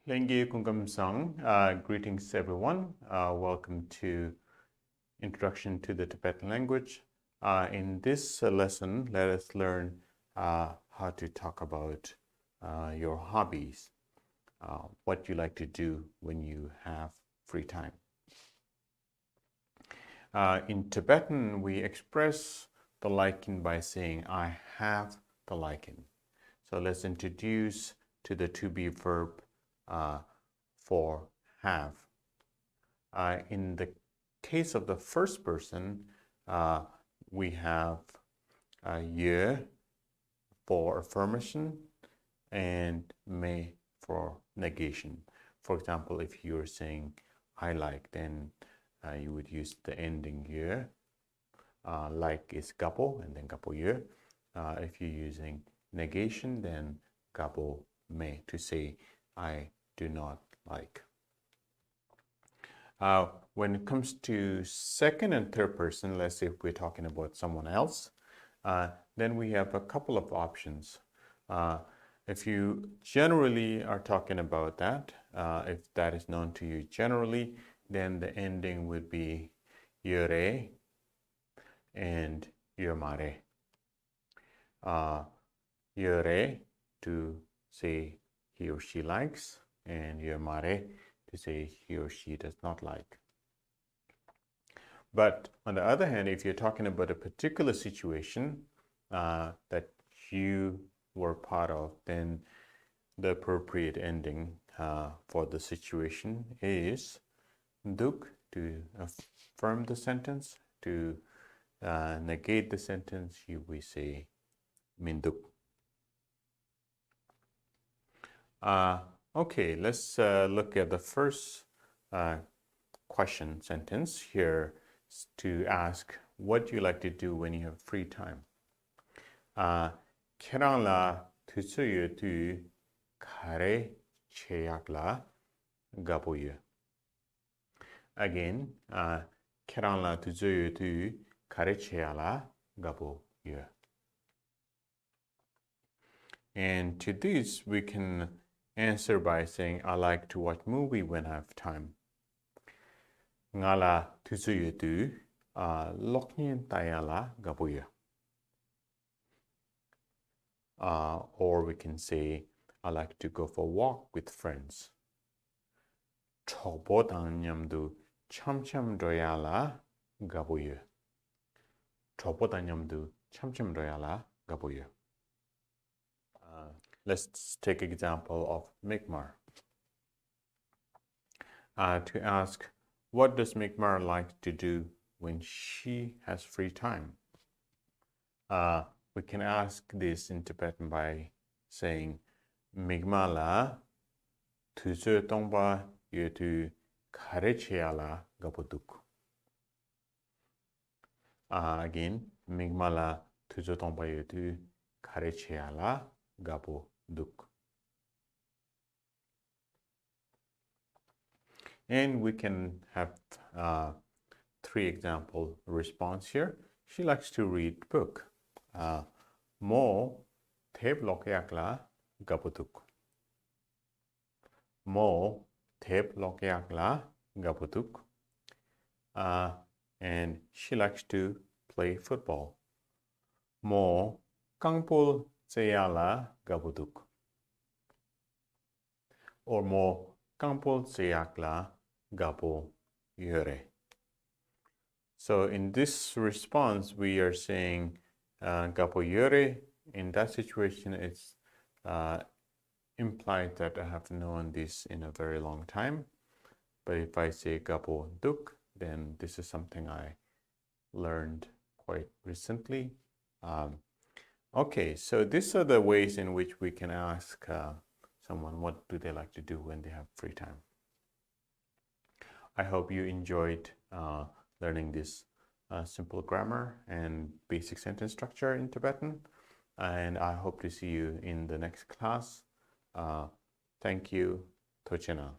Lengye Kungamsang. Greetings everyone. Welcome to Introduction to the Tibetan Language. In this lesson, let us learn how to talk about your hobbies, what you like to do when you have free time. In Tibetan, we express the liking by saying, I have the liking. So let's introduce to the to-be verb for have. In the case of the first person, we have ye for affirmation and me for negation. For example, if you're saying I like, then you would use the ending ye. Like is gapo and then gapo ye. If you're using negation, then gapo me, to say I do not like. When it comes to second and third person, let's say if we're talking about someone else, then we have a couple of options. If you generally are talking about that, if that is known to you generally, then the ending would be yore and yomare. Yore to say he or she likes, and yomare to say he or she does not like. But on the other hand, if you're talking about a particular situation that you were part of, then the appropriate ending for the situation is duk, to affirm the sentence. To negate the sentence, we say minduk. Okay, let's look at the first question sentence here to ask what you like to do when you have free time. Kerala tusuyu tu kare cheyakla gaboyu. Again, kerala tusuyu tu kare cheyala gaboyu. And to this, we can answer by saying, I like to watch movie when I have time. Ngala tusuyu tu loknyen tayala gaboyu. Or we can say, I like to go for a walk with friends. Chobodang nyamdu chamcham doyala gaboyu. Chobodang nyamdu chamcham doyala gaboyu. Let's take example of Migmar. To ask, what does Migmar like to do when she has free time? We can ask this in Tibetan by saying, Migmar la tusu tongba yutu karecheala gaboduk. Again, Migmar la tusu tongba yutu karecheala gaboduk. And we can have three example response here. She likes to read book. Mo teb lokyakla gaboduk. Mo teb lokyakla gaboduk. And she likes to play football. Mo kangpol seyala gaboduk. Or mo kangpol seyakla gabo yore. So in this response, we are saying gabo yore. In that situation, it's implied that I have known this in a very long time. But if I say gabo duk, then this is something I learned quite recently. Okay, so these are the ways in which we can ask someone what do they like to do when they have free time. I hope you enjoyed learning this simple grammar and basic sentence structure in Tibetan, and I hope to see you in the next class. Thank you. Tochena.